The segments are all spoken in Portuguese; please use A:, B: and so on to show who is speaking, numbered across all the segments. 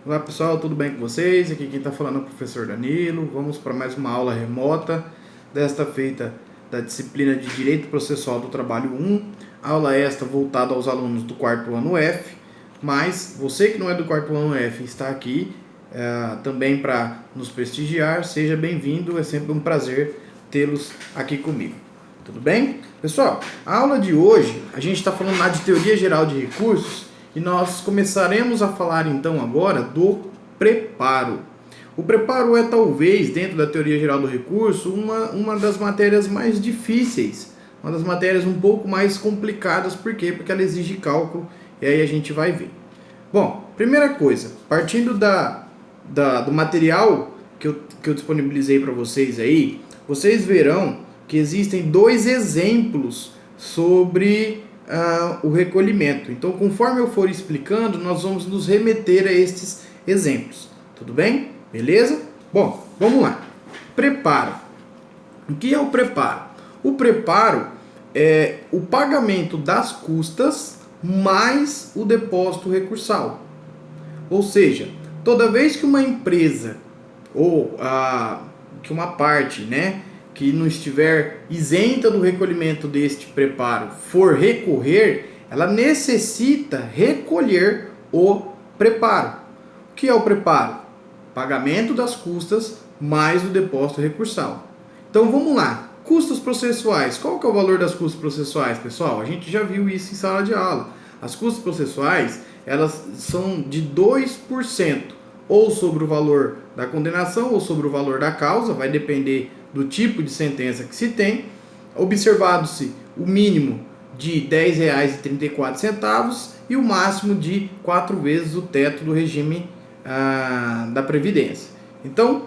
A: Olá pessoal, tudo bem com vocês? Aqui quem está falando é o professor Danilo. Vamos para mais uma aula remota, desta feita da disciplina de Direito Processual do Trabalho 1. Aula esta voltada aos alunos do quarto ano F, mas você que não é do quarto ano F está aqui também para nos prestigiar. Seja bem-vindo, é sempre um prazer tê-los aqui comigo. Tudo bem? Pessoal, a aula de hoje a gente está falando lá de Teoria Geral de Recursos. E nós começaremos a falar então agora do preparo. O preparo é talvez, dentro da teoria geral do recurso, uma das matérias mais difíceis, uma das matérias um pouco mais complicadas. Por quê? Porque ela exige cálculo e aí a gente vai ver. Bom, primeira coisa, partindo do material que eu disponibilizei para vocês aí, vocês verão que existem dois exemplos sobre o recolhimento. Então, conforme eu for explicando, nós vamos nos remeter a estes exemplos. Tudo bem? Beleza? Bom, vamos lá. Preparo. O que é o preparo? O preparo é o pagamento das custas mais o depósito recursal. Ou seja, toda vez que uma empresa ou que uma parte, né, que não estiver isenta do recolhimento deste preparo for recorrer, ela necessita recolher o preparo. O que é o preparo? Pagamento das custas mais o depósito recursal. Então vamos lá. Custas processuais. Qual que é o valor das custas processuais, pessoal? A gente já viu isso em sala de aula. As custas processuais, elas são de 2%, ou sobre o valor da condenação ou sobre o valor da causa, vai depender do tipo de sentença que se tem, observado-se o mínimo de R$ 10,34 e o máximo de 4 vezes o teto do regime da Previdência. Então,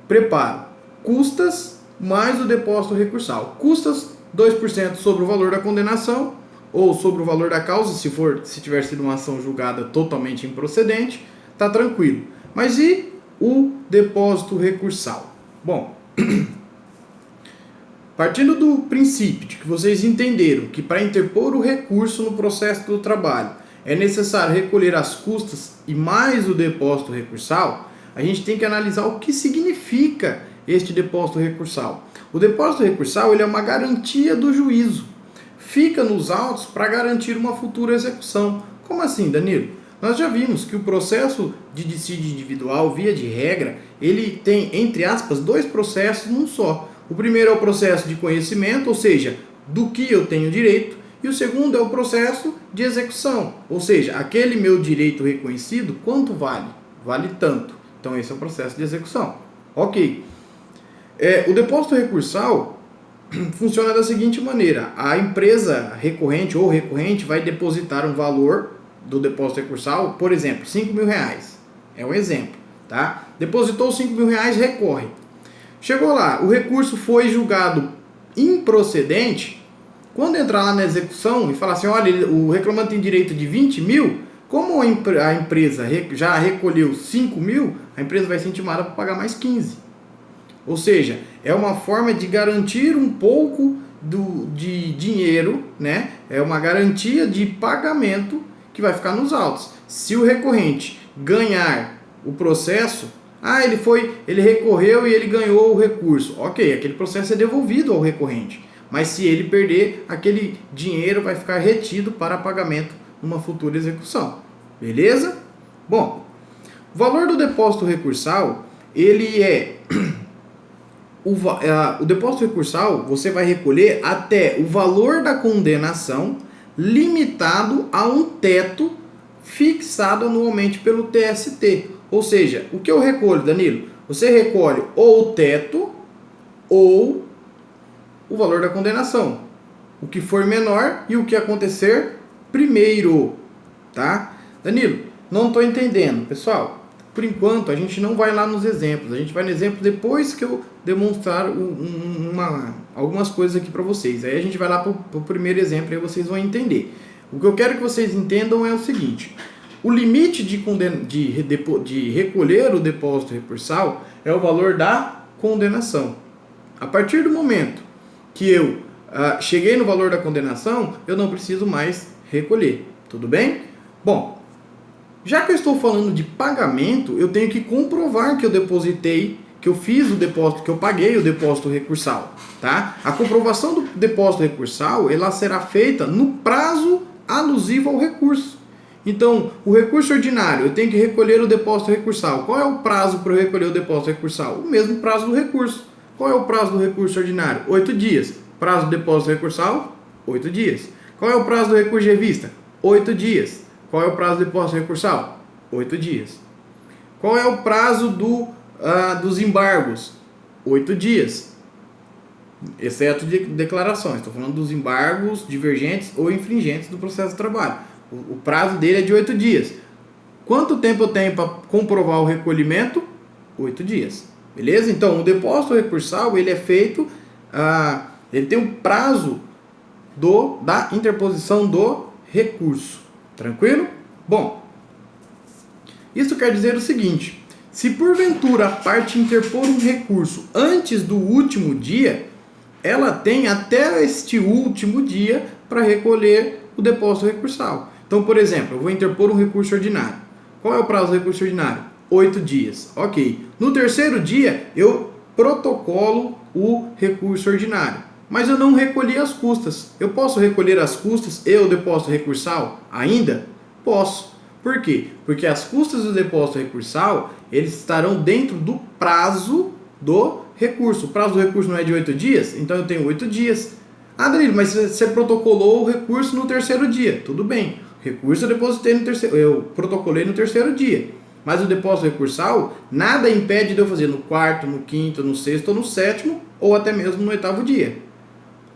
A: preparo, custas mais o depósito recursal. Custas 2% sobre o valor da condenação ou sobre o valor da causa, se tiver sido uma ação julgada totalmente improcedente, tá tranquilo. Mas e o depósito recursal? Bom, partindo do princípio de que vocês entenderam que para interpor o recurso no processo do trabalho é necessário recolher as custas e mais o depósito recursal, a gente tem que analisar o que significa este depósito recursal. O depósito recursal ele é uma garantia do juízo. Fica nos autos para garantir uma futura execução. Como assim, Danilo? Nós já vimos que o processo de dissídio individual, via de regra, ele tem, entre aspas, dois processos num só. O primeiro é o processo de conhecimento, ou seja, do que eu tenho direito, e o segundo é o processo de execução, ou seja, aquele meu direito reconhecido, quanto vale? Vale tanto. Então esse é o processo de execução. Ok. O depósito recursal funciona da seguinte maneira: a empresa recorrente ou recorrente vai depositar um valor do depósito recursal, por exemplo, R$5.000. É um exemplo, tá? Depositou R$5.000, recorre. Chegou lá, o recurso foi julgado improcedente. Quando entrar lá na execução e falar assim, olha, o reclamante tem direito de 20 mil, como a empresa já recolheu 5 mil, a empresa vai ser intimada para pagar mais 15. Ou seja, é uma forma de garantir um pouco de dinheiro, né? É uma garantia de pagamento que vai ficar nos autos. Se o recorrente ganhar o processo, ele recorreu e ele ganhou o recurso. Ok, aquele processo é devolvido ao recorrente. Mas se ele perder, aquele dinheiro vai ficar retido para pagamento numa futura execução. Beleza? Bom, o valor do depósito recursal, ele é... O depósito recursal, você vai recolher até o valor da condenação limitado a um teto fixado anualmente pelo TST. Ou seja, o que eu recolho, Danilo? Você recolhe ou o teto ou o valor da condenação. O que for menor e o que acontecer primeiro, tá? Danilo, não estou entendendo. Pessoal, por enquanto a gente não vai lá nos exemplos. A gente vai no exemplo depois que eu demonstrar algumas coisas aqui para vocês. Aí a gente vai lá para o primeiro exemplo e aí vocês vão entender. O que eu quero que vocês entendam é o seguinte: o limite de recolher o depósito recursal é o valor da condenação. A partir do momento que eu cheguei no valor da condenação, eu não preciso mais recolher. Tudo bem? Bom, Já que eu estou falando de pagamento, eu tenho que comprovar que eu depositei, que eu fiz o depósito, que eu paguei o depósito recursal, tá? A comprovação do depósito recursal, ela será feita no prazo alusivo ao recurso. Então, o recurso ordinário, eu tenho que recolher o depósito recursal. Qual é o prazo para eu recolher o depósito recursal? O mesmo prazo do recurso. Qual é o prazo do recurso ordinário? 8 dias. Prazo do depósito recursal? 8 dias. Qual é o prazo do recurso de revista? 8 dias. Qual é o prazo do depósito recursal? 8 dias. Qual é o prazo dos embargos? 8 dias. Exceto de declarações. Estou falando dos embargos divergentes ou infringentes do processo de trabalho. O prazo dele é de 8 dias. Quanto tempo eu tenho para comprovar o recolhimento? 8 dias. Beleza? Então, o depósito recursal, ele é feito, ele tem um prazo da interposição do recurso. Tranquilo? Bom, isso quer dizer o seguinte: se porventura a parte interpor um recurso antes do último dia, ela tem até este último dia para recolher o depósito recursal. Então, por exemplo, eu vou interpor um recurso ordinário. Qual é o prazo do recurso ordinário? 8 dias. Ok. No terceiro dia, eu protocolo o recurso ordinário. Mas eu não recolhi as custas. Eu posso recolher as custas e o depósito recursal ainda? Posso. Por quê? Porque as custas do depósito recursal, eles estarão dentro do prazo do recurso. O prazo do recurso não é de 8 dias? Então eu tenho 8 dias. Ah, Danilo, mas você protocolou o recurso no terceiro dia. Tudo bem. O recurso eu protocolei no terceiro dia. Mas o depósito recursal, nada impede de eu fazer no quarto, no quinto, no sexto ou no sétimo, ou até mesmo no oitavo dia.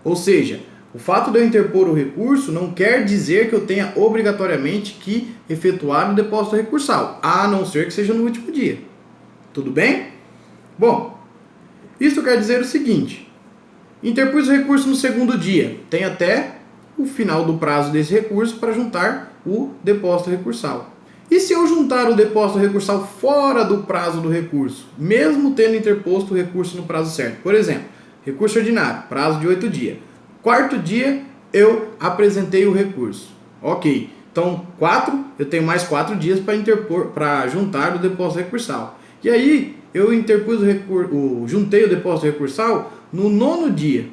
A: Ou seja, o fato de eu interpor o recurso não quer dizer que eu tenha obrigatoriamente que efetuar o depósito recursal, a não ser que seja no último dia. Tudo bem? Bom, isso quer dizer o seguinte: interpus o recurso no segundo dia, tem até o final do prazo desse recurso para juntar o depósito recursal. E se eu juntar o depósito recursal fora do prazo do recurso, mesmo tendo interposto o recurso no prazo certo? Por exemplo, recurso ordinário, prazo de 8 dias. Quarto dia, eu apresentei o recurso. Ok, então eu tenho mais 4 dias para juntar o depósito recursal. E aí, eu juntei o depósito recursal no 9º dia.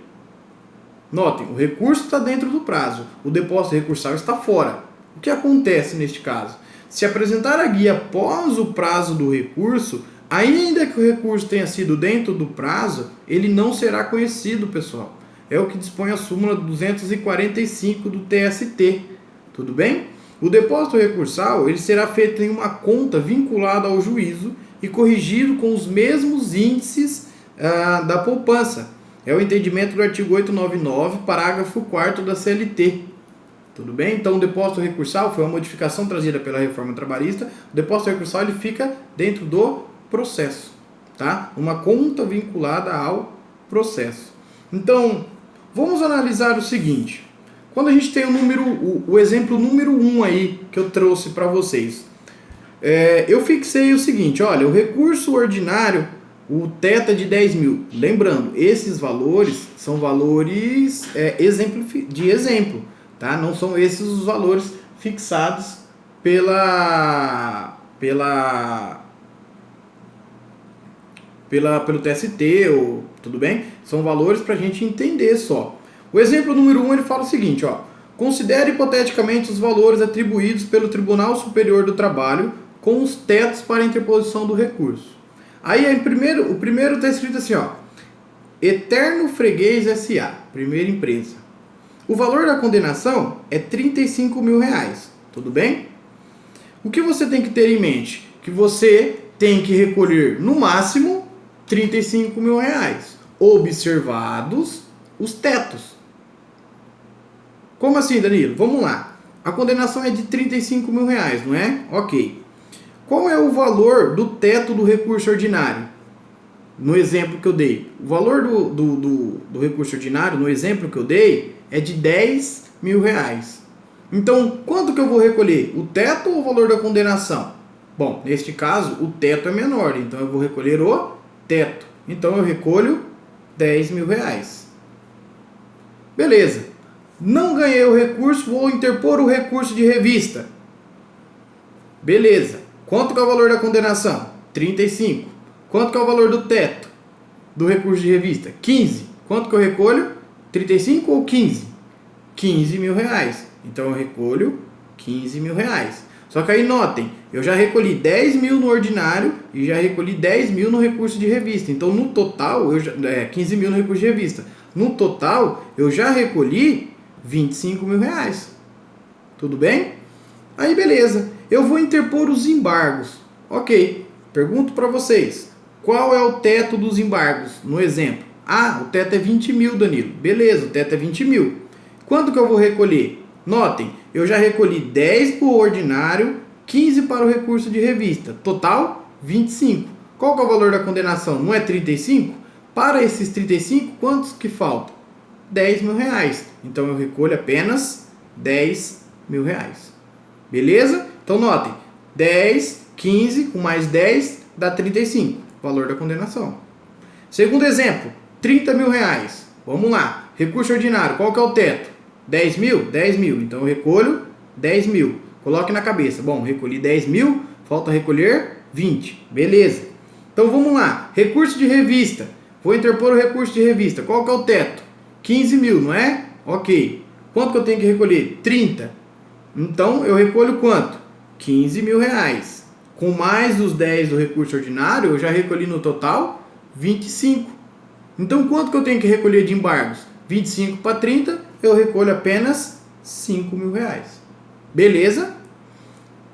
A: Notem, o recurso está dentro do prazo, o depósito recursal está fora. O que acontece neste caso? Se apresentar a guia após o prazo do recurso, ainda que o recurso tenha sido dentro do prazo, ele não será conhecido, pessoal. É o que dispõe a súmula 245 do TST. Tudo bem? O depósito recursal ele será feito em uma conta vinculada ao juízo e corrigido com os mesmos índices da poupança. É o entendimento do artigo 899, parágrafo 4º da CLT. Tudo bem? Então, o depósito recursal foi uma modificação trazida pela reforma trabalhista. O depósito recursal ele fica dentro do processo, tá? Uma conta vinculada ao processo. Então, vamos analisar o seguinte. Quando a gente tem o exemplo número 1 aí que eu trouxe para vocês, eu fixei o seguinte: olha, o recurso ordinário, o teto é de 10 mil. Lembrando, esses valores são valores de exemplo. Tá? Não são esses os valores fixados pelo TST, tudo bem? São valores para a gente entender só. O exemplo número 1 ele fala o seguinte: considere hipoteticamente os valores atribuídos pelo Tribunal Superior do Trabalho com os tetos para a interposição do recurso. Aí o primeiro está escrito assim: Eterno Freguês S.A., primeira empresa. O valor da condenação é R$35 mil. Tudo bem? O que você tem que ter em mente? Que você tem que recolher no máximo R$35 mil, observados os tetos. Como assim, Danilo? Vamos lá. A condenação é de R$35 mil, não é? Ok. Qual é o valor do teto do recurso ordinário? No exemplo que eu dei. O valor do recurso ordinário, no exemplo que eu dei, é de R$10 mil. Então, quanto que eu vou recolher? O teto ou o valor da condenação? Bom, neste caso, o teto é menor, então eu vou recolher o teto. Então, eu recolho R$10 mil. Beleza. Não ganhei o recurso, vou interpor o recurso de revista. Beleza. Quanto que é o valor da condenação? 35. Quanto que é o valor do teto do recurso de revista? 15. Quanto que eu recolho? 35 ou 15? 15 mil reais. Então eu recolho 15 mil reais. Só que aí notem, eu já recolhi 10 mil no ordinário e já recolhi 10 mil no recurso de revista. Então no total, 15 mil no recurso de revista. No total, eu já recolhi 25 mil reais. Tudo bem? Aí beleza, eu vou interpor os embargos. Ok, pergunto para vocês, qual é o teto dos embargos? No exemplo, o teto é 20 mil, Danilo. Beleza, o teto é 20 mil. Quanto que eu vou recolher? Notem, eu já recolhi 10 para o ordinário, 15 para o recurso de revista. Total, 25. Qual que é o valor da condenação? Não é 35? Para esses 35, quantos que faltam? 10 mil reais. Então eu recolho apenas 10 mil reais. Beleza? Então notem, 10, 15 com mais 10 dá 35. Valor da condenação. Segundo exemplo, 30 mil reais. Vamos lá. Recurso ordinário, qual que é o teto? 10 mil? 10 mil. Então eu recolho 10 mil. Coloque na cabeça. Bom, recolhi 10 mil, falta recolher 20. Beleza. Então vamos lá. Recurso de revista. Vou interpor o recurso de revista. Qual que é o teto? 15 mil, não é? Ok. Quanto que eu tenho que recolher? 30. Então eu recolho quanto? 15 mil reais. Com mais os 10 do recurso ordinário, eu já recolhi no total 25. Então quanto que eu tenho que recolher de embargos? 25 para 30, eu recolho apenas 5 mil reais. Beleza?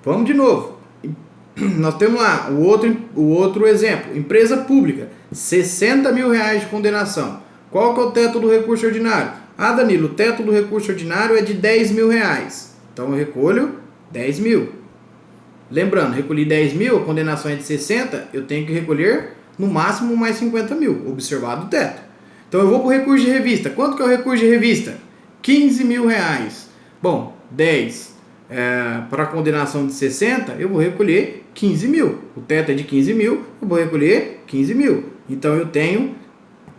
A: Vamos de novo. Nós temos lá o outro exemplo. Empresa pública, 60 mil reais de condenação. Qual que é o teto do recurso ordinário? Danilo, o teto do recurso ordinário é de 10 mil reais. Então eu recolho 10 mil. Lembrando, recolhi 10 mil, a condenação é de 60, eu tenho que recolher no máximo mais 50 mil, observado o teto. Então eu vou para o recurso de revista. Quanto que é o recurso de revista? 15 mil reais. Bom, 10 para a condenação de 60, eu vou recolher 15 mil. O teto é de 15 mil, eu vou recolher 15 mil. Então eu tenho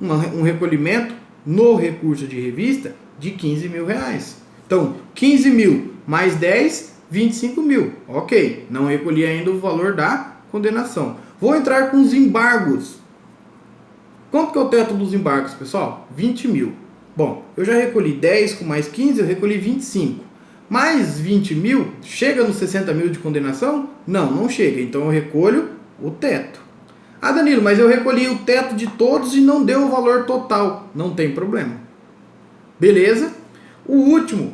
A: um recolhimento no recurso de revista de 15 mil reais. Então, 15 mil mais 10, 25 mil. Ok, não recolhi ainda o valor da condenação. Vou entrar com os embargos. Quanto que é o teto dos embargos, pessoal? 20 mil. Bom, eu já recolhi 10 com mais 15, eu recolhi 25. Mais 20 mil, chega nos 60 mil de condenação? Não, não chega. Então eu recolho o teto. Danilo, mas eu recolhi o teto de todos e não deu o valor total. Não tem problema. Beleza? O último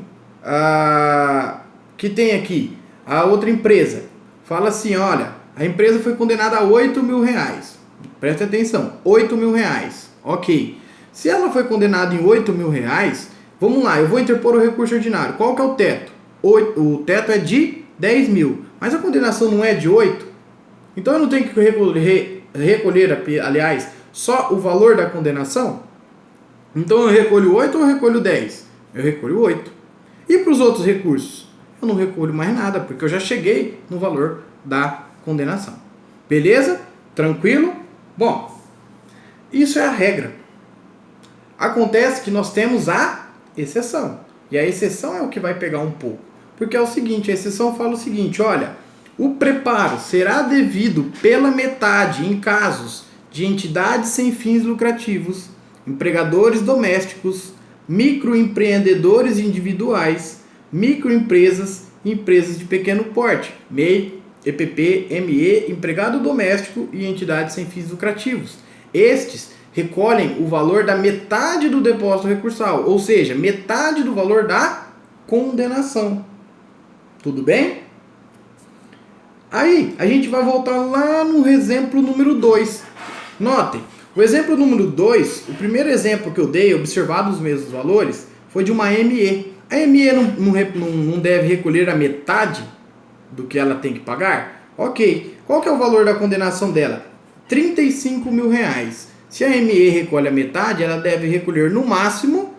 A: que tem aqui, a outra empresa, fala assim, olha, a empresa foi condenada a 8 mil reais. Preste atenção, 8 mil reais. Ok. Se ela foi condenada em 8 mil reais, vamos lá, eu vou interpor o recurso ordinário. Qual que é o teto? O teto é de 10 mil, mas a condenação não é de 8. Então eu não tenho que recolher, aliás, só o valor da condenação? Então eu recolho 8 ou eu recolho 10? Eu recolho 8. E para os outros recursos? Eu não recolho mais nada, porque eu já cheguei no valor da condenação. Beleza? Tranquilo? Bom, isso é a regra. Acontece que nós temos a exceção. E a exceção é o que vai pegar um pouco. Porque é o seguinte, a exceção fala o seguinte, olha, o preparo será devido pela metade em casos de entidades sem fins lucrativos, empregadores domésticos, microempreendedores individuais, microempresas, empresas de pequeno porte, MEI, EPP, ME, empregado doméstico e entidades sem fins lucrativos. Estes recolhem o valor da metade do depósito recursal, ou seja, metade do valor da condenação. Tudo bem? Aí, a gente vai voltar lá no exemplo número 2. Notem, o exemplo número 2, o primeiro exemplo que eu dei, observado os mesmos valores, foi de uma ME. A ME não deve recolher a metade do que ela tem que pagar? Ok. Qual que é o valor da condenação dela? 35 mil reais. Se a ME recolhe a metade, ela deve recolher no máximo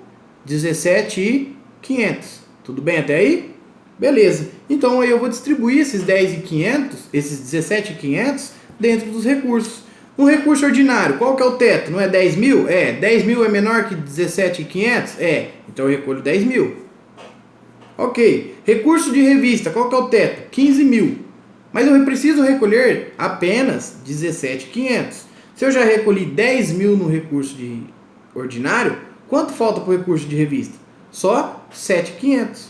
A: 17.500. Tudo bem até aí? Beleza. Então aí eu vou distribuir esses 10.500, esses 17.500 dentro dos recursos. No recurso ordinário, qual que é o teto? Não é 10 mil? 10 mil é menor que 17.500? Então eu recolho 10 mil. Ok. Recurso de revista, qual que é o teto? 15 mil. Mas eu preciso recolher apenas 17.500. Se eu já recolhi 10 mil no recurso ordinário, quanto falta para o recurso de revista? Só 7.500.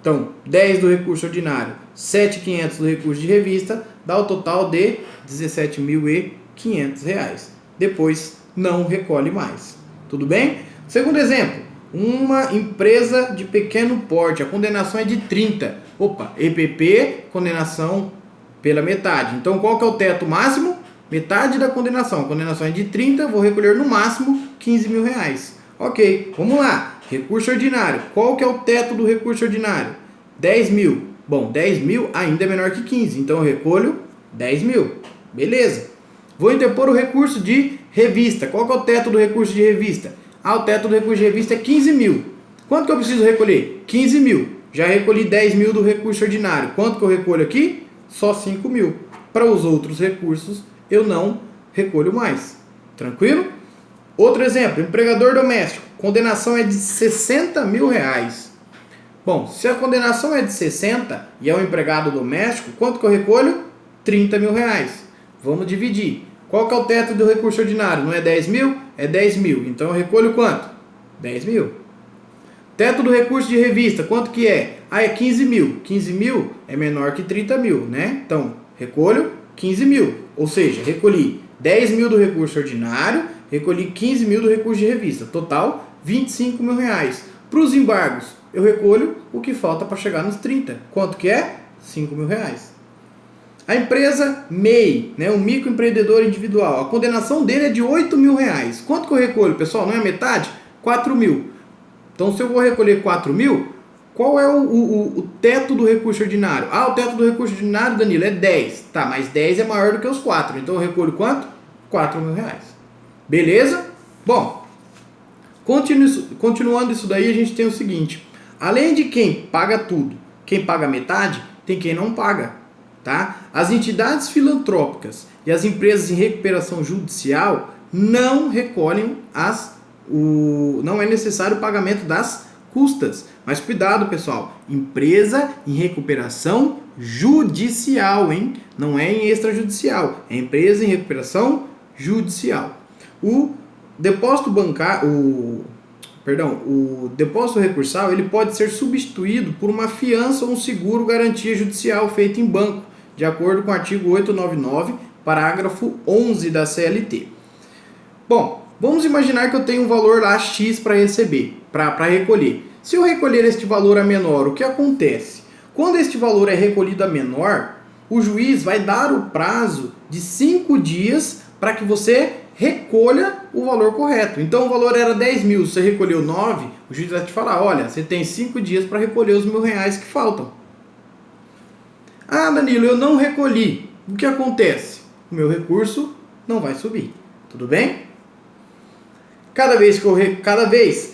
A: Então, 10 do recurso ordinário, 7.500 do recurso de revista, dá o total de R$ 17.500. Depois, não recolhe mais. Tudo bem? Segundo exemplo, uma empresa de pequeno porte, a condenação é de 30. Opa, EPP, condenação pela metade. Então, qual que é o teto máximo? Metade da condenação. A condenação é de 30, vou recolher no máximo R$ 15.000. Ok, vamos lá. Recurso ordinário. Qual que é o teto do recurso ordinário? 10 mil. Bom, 10 mil ainda é menor que 15, então eu recolho 10 mil. Beleza. Vou interpor o recurso de revista. Qual que é o teto do recurso de revista? O teto do recurso de revista é 15 mil. Quanto que eu preciso recolher? 15 mil. Já recolhi 10 mil do recurso ordinário. Quanto que eu recolho aqui? Só 5 mil. Para os outros recursos, eu não recolho mais. Tranquilo? Outro exemplo, empregador doméstico. Condenação é de 60 mil reais. Bom, se a condenação é de 60 e é um empregado doméstico, quanto que eu recolho? 30 mil reais. Vamos dividir. Qual que é o teto do recurso ordinário? Não é 10 mil? É 10 mil. Então eu recolho quanto? 10 mil. Teto do recurso de revista, quanto que é? É 15 mil. 15 mil é menor que 30 mil, né? Então, recolho 15 mil. Ou seja, recolhi 10 mil do recurso ordinário, recolhi 15 mil do recurso de revista. Total, 25 mil reais. Para os embargos, eu recolho o que falta para chegar nos 30. Quanto que é? 5 mil reais. A empresa MEI, né, o microempreendedor individual, a condenação dele é de 8 mil reais. Quanto que eu recolho, pessoal? Não é metade? 4 mil. Então, se eu vou recolher 4 mil, qual é o teto do recurso ordinário? O teto do recurso ordinário, Danilo, é 10. Tá, mas 10 é maior do que os 4. Então, eu recolho quanto? 4 mil reais. Beleza? Bom, continuando isso daí, a gente tem o seguinte. Além de quem paga tudo, quem paga metade, tem quem não paga. Tá? As entidades filantrópicas e as empresas em recuperação judicial não recolhem não é necessário o pagamento das custas. Mas cuidado, pessoal, empresa em recuperação judicial, hein? Não é em extrajudicial, é empresa em recuperação judicial. O depósito recursal, ele pode ser substituído por uma fiança ou um seguro garantia judicial feito em banco, de acordo com o artigo 899, parágrafo 11 da CLT. Bom, vamos imaginar que eu tenho um valor lá X para receber, para recolher. Se eu recolher este valor a menor, o que acontece? Quando este valor é recolhido a menor, o juiz vai dar o prazo de 5 dias para que você recolha o valor correto. Então o valor era 10 mil, você recolheu 9, o juiz vai te falar, olha, você tem 5 dias para recolher os R$ 1.000 que faltam. Danilo, eu não recolhi. O que acontece? O meu recurso não vai subir. Tudo bem?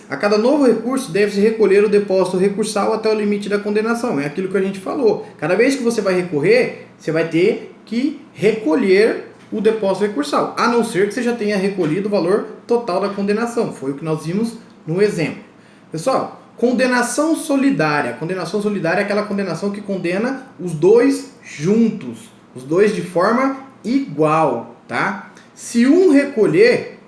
A: A cada novo recurso deve-se recolher o depósito recursal até o limite da condenação. É aquilo que a gente falou. Cada vez que você vai recorrer, você vai ter que recolher o depósito recursal, a não ser que você já tenha recolhido o valor total da condenação. Foi o que nós vimos no exemplo. Pessoal, condenação solidária. Condenação solidária é aquela condenação que condena os dois juntos, os dois de forma igual, tá? Se um recolher,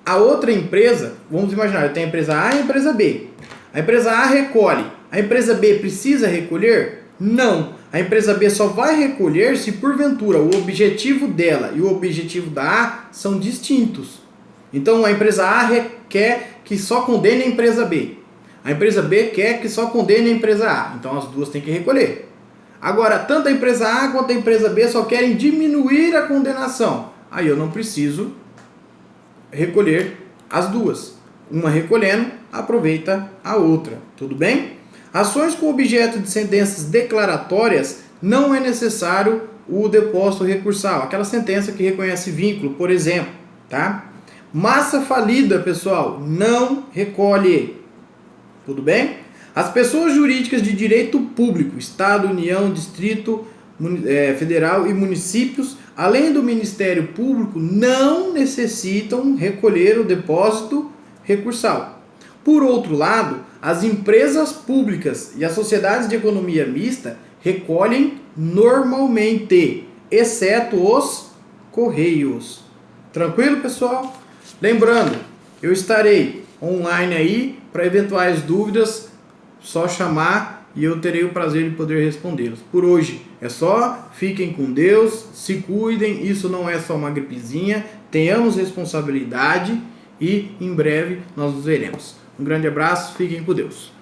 A: a outra empresa, vamos imaginar, eu tenho a empresa A e a empresa B. A empresa A recolhe. A empresa B precisa recolher? Não. A empresa B só vai recolher se porventura o objetivo dela e o objetivo da A são distintos. Então a empresa A quer que só condene a empresa B. A empresa B quer que só condene a empresa A. Então as duas têm que recolher. Agora, tanto a empresa A quanto a empresa B só querem diminuir a condenação. Aí eu não preciso recolher as duas. Uma recolhendo, aproveita a outra. Tudo bem? Ações com objeto de sentenças declaratórias, não é necessário o depósito recursal. Aquela sentença que reconhece vínculo, por exemplo. Tá? Massa falida, pessoal, não recolhe. Tudo bem? As pessoas jurídicas de direito público, Estado, União, Distrito Federal e municípios, além do Ministério Público, não necessitam recolher o depósito recursal. Por outro lado, as empresas públicas e as sociedades de economia mista recolhem normalmente, exceto os correios. Tranquilo, pessoal? Lembrando, eu estarei online aí para eventuais dúvidas, só chamar e eu terei o prazer de poder respondê-los. Por hoje é só, fiquem com Deus, se cuidem, isso não é só uma gripezinha, tenhamos responsabilidade e em breve nós nos veremos. Um grande abraço, fiquem com Deus.